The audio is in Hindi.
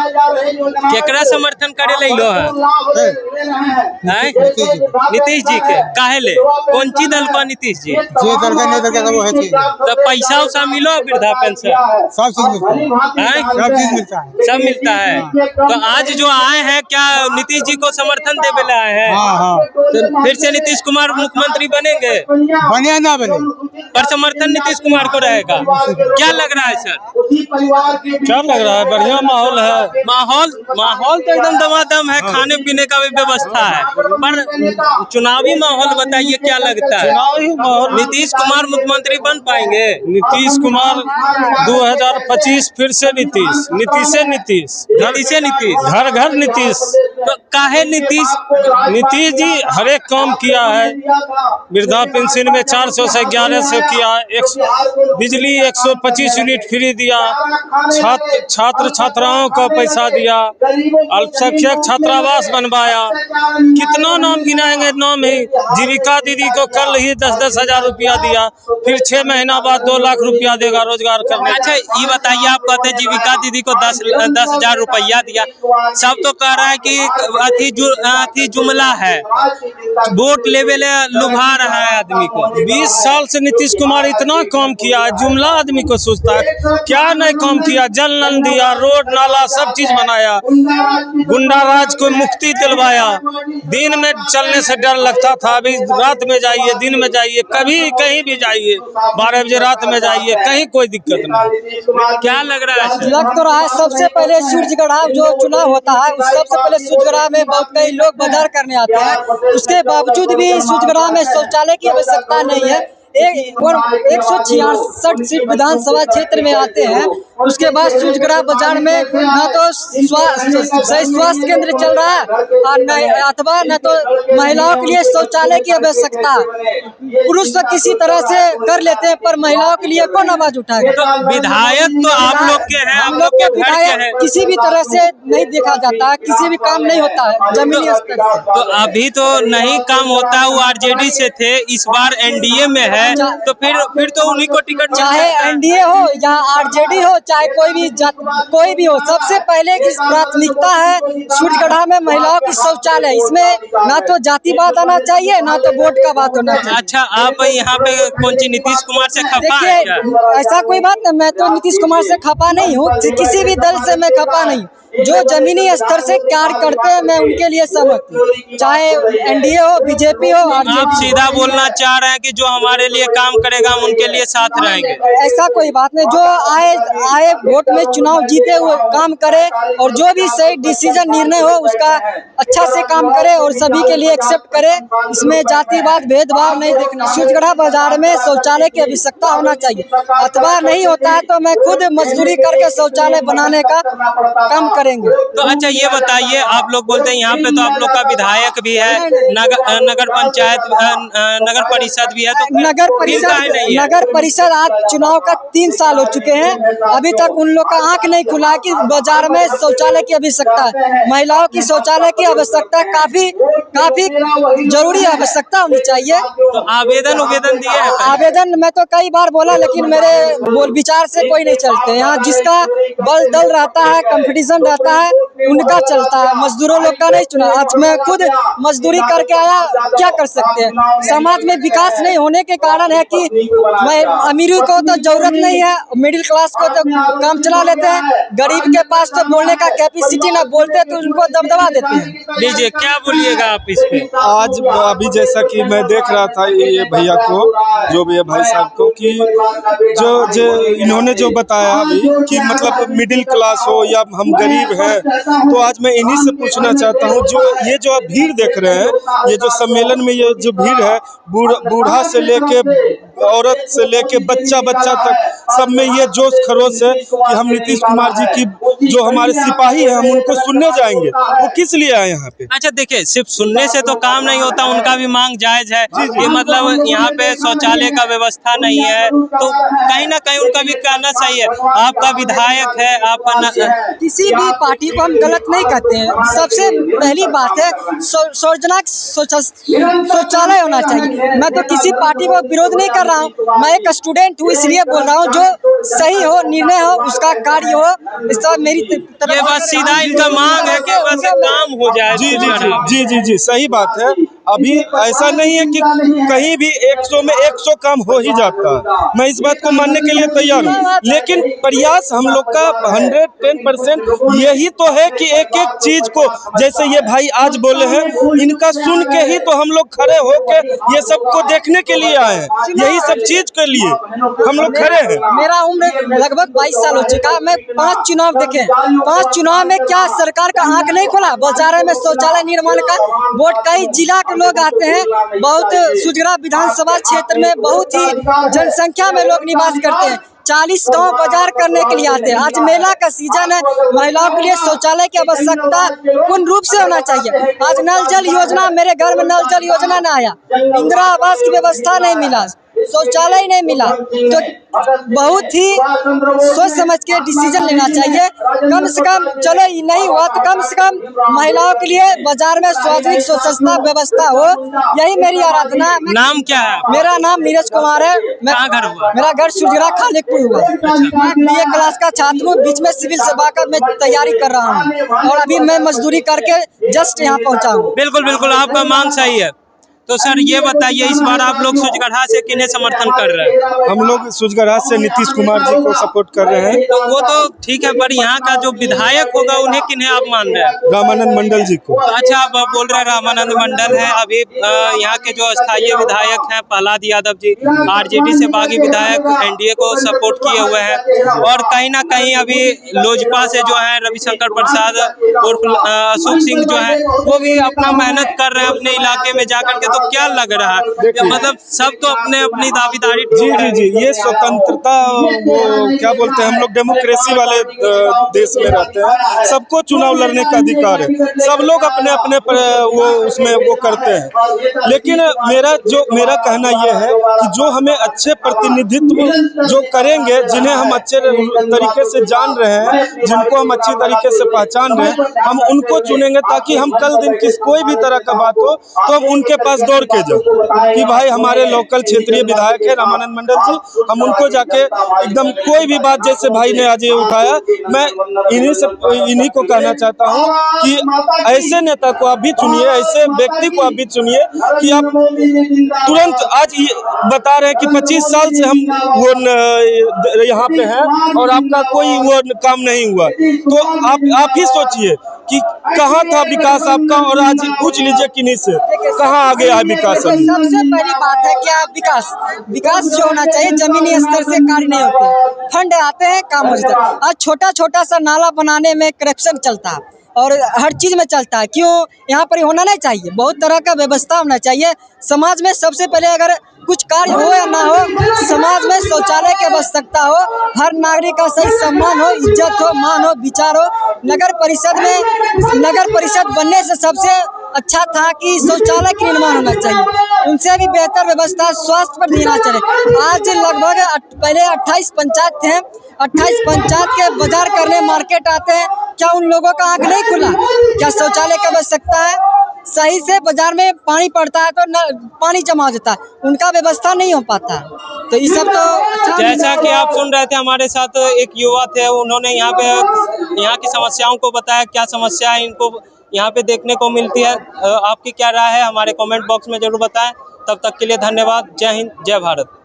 केकरा समर्थन करे ले लो है नीतीश जी के काहे ले कौन ची दल को नीतीश जी जे दल का नहीं दल का वो है तो पैसा उसा मिलो वृद्धा पेंशन सब चीज मिलता है सब चीज मिलता है सब मिलता है। तो आज जो आए हैं क्या नीतीश जी को समर्थन देवे ले आए हैं? हाँ। तो फिर से नीतीश कुमार मुख्यमंत्री बनेंगे? बने ना बने पर समर्थन नीतीश कुमार को रहेगा। क्या लग रहा है सर? क्या लग रहा है? बढ़िया माहौल है। माहौल तो एकदम दमादम है, खाने पीने का भी व्यवस्था है। पर चुनावी माहौल बताइए क्या लगता है? चुनावी माहौल नीतीश कुमार मुख्यमंत्री बन पाएंगे? नीतीश कुमार 2025 फिर से नीतीश घर घर नीतीश। तो काहे नीतीश जी हर एक काम किया है। वृद्धा पेंशन में 400 से 1100 किया, बिजली 125 यूनिट फ्री दिया, छात्र छात्राओं को पैसा दिया, अल्पसंख्यक छात्रावास बनवाया। कितना नाम गिनाएंगे, नाम ही। जीविका दीदी को कल ही 10-10 हजार रुपया दिया, फिर 6 महीना बाद 2 लाख रुपया देगा रोजगार करने। अच्छा ये बताइए, आप कहते जीविका दीदी को 10,000 रुपया दिया, सब तो कह रहा है कि अति जुमला है, वोट लेवे ले लुभा रहा है आदमी को। 20 साल से नीतीश कुमार इतना काम किया, जुमला आदमी को सोचता है। क्या नहीं काम किया? जल नल दिया, रोड नाला सब चीज बनाया, गुंडा राज को मुक्ति दिलवाया। दिन में चलने से डर लगता था, अभी रात में जाइए, दिन में जाइए, कभी कहीं भी जाइए, 12 बजे रात में जाइए, कहीं कोई दिक्कत नहीं। क्या लग रहा है? लग तो रहा है सबसे पहले सूर्यगढ़ जो चुनाव होता है, सबसे पहले सूर्यगढ़ में बहुत कई लोग बाजार करने आते हैं। उसके बावजूद भी सूर्यगढ़ में शौचालय की आवश्यकता नहीं है। 166 सीट विधानसभा क्षेत्र में आते हैं। उसके बाद सूर्यगढ़ बाजार में न तो स्वास्थ्य केंद्र चल रहा है अथवा न तो महिलाओं के लिए शौचालय की आवश्यकता। पुरुष तो किसी तरह से कर लेते हैं, पर महिलाओं के लिए कौन आवाज उठाएगा? तो विधायक तो आप लोग के हैं, हम लोग के विधायक किसी भी तरह से नहीं देखा जाता है, किसी भी काम नहीं होता है जमीनी स्तर से। तो अभी तो नहीं काम होता, वो आरजेडी से थे, इस बार एनडीए में है, तो फिर तो उन्हीं को टिकट, चाहे एनडीए हो या आरजेडी हो, चाहे कोई भी हो, सबसे पहले की प्राथमिकता है सूर्यगढ़ में महिलाओं की शौचालय। इसमें ना तो जातिवाद आना चाहिए, ना तो वोट का बात होना चाहिए। अच्छा, आप यहाँ पे कौन सी नीतीश कुमार से खफा है क्या? ऐसा कोई बात नहीं, मैं तो नीतीश कुमार से खफा नहीं हूँ, किसी भी दल से मैं खफा नहीं। जो जमीनी स्तर से कार्य करते हैं मैं उनके लिए सहमत हूँ, चाहे एनडीए हो, बीजेपी हो। आप सीधा बोलना चाह रहे हैं कि जो हमारे लिए काम करेगा हम उनके लिए साथ रहेंगे? ऐसा कोई बात नहीं, जो आए वोट में चुनाव जीते हुए काम करे और जो भी सही डिसीजन निर्णय हो उसका अच्छा से काम करे और सभी के लिए एक्सेप्ट करे। इसमें जातिवाद भेदभाव नहीं देखना। सूर्यगढ़ बाजार में शौचालय की आवश्यकता होना चाहिए, अथवा नहीं होता है तो मैं खुद मजदूरी करके शौचालय बनाने का काम करेंगे। तो अच्छा ये बताइए, आप लोग बोलते हैं यहाँ पे तो आप लोग का विधायक भी है, नगर पंचायत, नगर परिषद भी है, तो नगर परिषद आज चुनाव का 3 साल हो चुके हैं, अभी तक उन लोग का आंख नहीं खुला कि बाजार में शौचालय की आवश्यकता है। महिलाओं की शौचालय की आवश्यकता काफी जरूरी आवश्यकता होनी चाहिए। तो आवेदन दिए हैं? आवेदन मैं तो कई बार बोला, लेकिन मेरे बोल विचार से कोई नहीं चलते। यहाँ जिसका बल दल रहता है, कंपटीशन रहता है, उनका चलता है, मजदूरों लोग का नहीं चुना। आज मैं खुद मजदूरी करके आया, क्या कर सकते हैं? समाज में विकास नहीं होने के कारण है कि मैं अमीरी को तो जरूरत नहीं है, मिडिल क्लास को तो काम चला लेते हैं, गरीब के पास तो बोलने का कैपेसिटी ना, बोलते तो उनको दबदबा देते हैं। लीजिए, क्या बोलिएगा आप इस पे? आज अभी जैसा कि मैं देख रहा था ये भैया को, जो भी है भाई साहब को, कि जो इन्होंने जो बताया अभी कि मतलब मिडिल क्लास हो या हम गरीब हैं, तो आज मैं इन्हीं से पूछना चाहता हूँ, जो आप भीड़ देख रहे हैं, ये जो सम्मेलन में ये जो भीड़ है, बूढ़ा से लेके औरत से लेके बच्चा तक, सब में ये जोश खरोश है कि हम नीतीश कुमार जी की जो हमारे सिपाही हैं, हम उनको सुनने जाएंगे। वो किस लिए आए यहाँ पे? अच्छा देखिए, सिर्फ सुनने से तो काम नहीं होता, उनका भी मांग जायज है कि मतलब यहाँ पे शौचालय का व्यवस्था नहीं है, तो कहीं ना कहीं उनका भी कहना सही है। आपका विधायक है, आपका किसी भी पार्टी को हम गलत नहीं कहते हैं। सबसे पहली बात है शौचालय होना चाहिए। मैं तो किसी पार्टी को विरोध नहीं कर रहा हूँ, मैं एक स्टूडेंट हूँ इसलिए बोल रहा हूँ जो सही हो, निर्णय हो, उसका कार्य हो, इसका मेरी तरफ ये बस सीधा इनका मांग है कि बस काम हो जाए। जी जी जी जी जी जी सही बात है। अभी ऐसा नहीं है कि कहीं भी 100 में 100 काम हो ही जाता है, मैं इस बात को मानने के लिए तैयार हूँ, लेकिन प्रयास हम लोग का 110% यही तो है कि एक एक चीज को, जैसे ये भाई आज बोले हैं, इनका सुन के ही तो हम लोग खड़े होके ये सब को देखने के लिए आए हैं, यही सब चीज के लिए हम लोग खड़े हैं। मेरा उम्र लगभग 22 साल हो चुका है। मैं 5 चुनाव देखे, 5 चुनाव में क्या सरकार का आंख नहीं खोला? बाजार में शौचालय निर्माण का वोट कई जिला के लोग आते हैं, बहुत सुजरा विधानसभा क्षेत्र में बहुत ही जनसंख्या में लोग निवास करते हैं, 40 गांव बाजार करने के लिए आते हैं। आज मेला का सीजन है, महिलाओं के लिए शौचालय की आवश्यकता पूर्ण रूप से होना चाहिए। आज नल जल योजना, मेरे घर में नल जल योजना न आया, इंदिरा आवास की व्यवस्था नहीं मिला, शौचालय नहीं मिला, तो बहुत ही सोच समझ के डिसीजन लेना चाहिए। कम से कम चलो ये नहीं हुआ तो कम से कम महिलाओं के लिए बाजार में सार्वजनिक स्वच्छता व्यवस्था हो, यही मेरी आराधना है। नाम क्या है? मेरा नाम नीरज कुमार है। कहाँ घर हुआ? मेरा घर सुजरा खालिकपुर हुआ। मैं BA क्लास का छात्र हूँ, बीच में सिविल सेवा का मैं तैयारी कर रहा हूँ और अभी मैं मजदूरी करके जस्ट यहाँ पहुँचा हूँ। बिल्कुल बिल्कुल, आपका मांग सही है। तो सर ये बताइए, इस बार आप लोग सुजगढ़ा से किन्हें समर्थन कर रहे हैं? हम लोग सुजगढ़ा से नीतीश कुमार जी को सपोर्ट कर रहे हैं। तो वो तो ठीक है, पर यहाँ का जो विधायक होगा उन्हें किन्हें आप मान रहे हैं? रामानंद मंडल जी को। तो अच्छा, आप बोल रहे हैं रामानंद मंडल है, अभी यहाँ के जो स्थायी विधायक हैं प्रहलाद यादव जी, RJD से बागी विधायक NDA को सपोर्ट किए हुए हैं, और कहीं ना कहीं अभी लोजपा से जो है रविशंकर प्रसाद और अशोक सिंह जो है वो भी अपना मेहनत कर रहे हैं अपने इलाके में जाकर के। तो क्या लग रहा है, मतलब सब तो अपने अपनी दावेदारी। जी जी जी, ये स्वतंत्रता, वो क्या बोलते हैं, हम लोग डेमोक्रेसी वाले देश में रहते हैं, सबको चुनाव लड़ने का अधिकार है, सब लोग अपने अपने वो उसमें वो करते हैं। लेकिन मेरा कहना ये है कि जो हमें अच्छे प्रतिनिधित्व जो करेंगे, जिन्हें हम अच्छे तरीके से जान रहे हैं, जिनको हम अच्छी तरीके से पहचान रहे हैं, हम उनको चुनेंगे, ताकि हम कल दिन कोई भी तरह का बात हो तो हम उनके पास दौड़ के जाओ कि भाई हमारे लोकल क्षेत्रीय विधायक है रामानंद मंडल जी, हम उनको जाके एकदम कोई भी बात, जैसे भाई ने आज ये उठाया, मैं इन्हीं को कहना चाहता हूँ कि ऐसे नेता को आप भी चुनिए, ऐसे व्यक्ति को आप भी चुनिए कि आप तुरंत आज ये बता रहे हैं कि 25 साल से हम वो यहाँ पे हैं और आपका कोई वो काम नहीं हुआ, तो आप ही सोचिए कि कहाँ था विकास आपका, और आज पूछ लीजिए किन्हीं से कहाँ आ गया है विकास। सबसे पहली बात है क्या विकास जो होना चाहिए जमीनी स्तर से कार्य नहीं होते, फंड आते हैं, काम हो जाता है। आज छोटा छोटा सा नाला बनाने में करप्शन चलता है और हर चीज में चलता है, क्यों? यहाँ पर होना नहीं चाहिए, बहुत तरह का व्यवस्था होना चाहिए समाज में। सबसे पहले अगर कुछ कार्य हो या ना हो, समाज में शौचालय की आवश्यकता हो, हर नागरिक का सही सम्मान हो, इज्जत हो, मान हो, विचार हो। नगर परिषद बनने से सबसे अच्छा था कि शौचालय का निर्माण होना चाहिए, उनसे भी बेहतर व्यवस्था स्वास्थ्य पर देना चाहिए। आज लगभग पहले 28 पंचायत थे, 28 पंचायत के बाजार करने मार्केट आते हैं, क्या उन लोगों का आंख नहीं खुला? क्या शौचालय की आवश्यकता है? सही से बाजार में पानी पड़ता है तो पानी जमा हो जाता है, उनका व्यवस्था नहीं हो पाता, तो ये सब तो अच्छा। जैसा कि आप सुन रहे थे, हमारे साथ एक युवा थे, उन्होंने यहाँ की समस्याओं को बताया, क्या समस्या है इनको यहाँ पे देखने को मिलती है। आपकी क्या राय है हमारे कमेंट बॉक्स में जरूर बताएं। तब तक के लिए धन्यवाद। जय हिंद, जय भारत।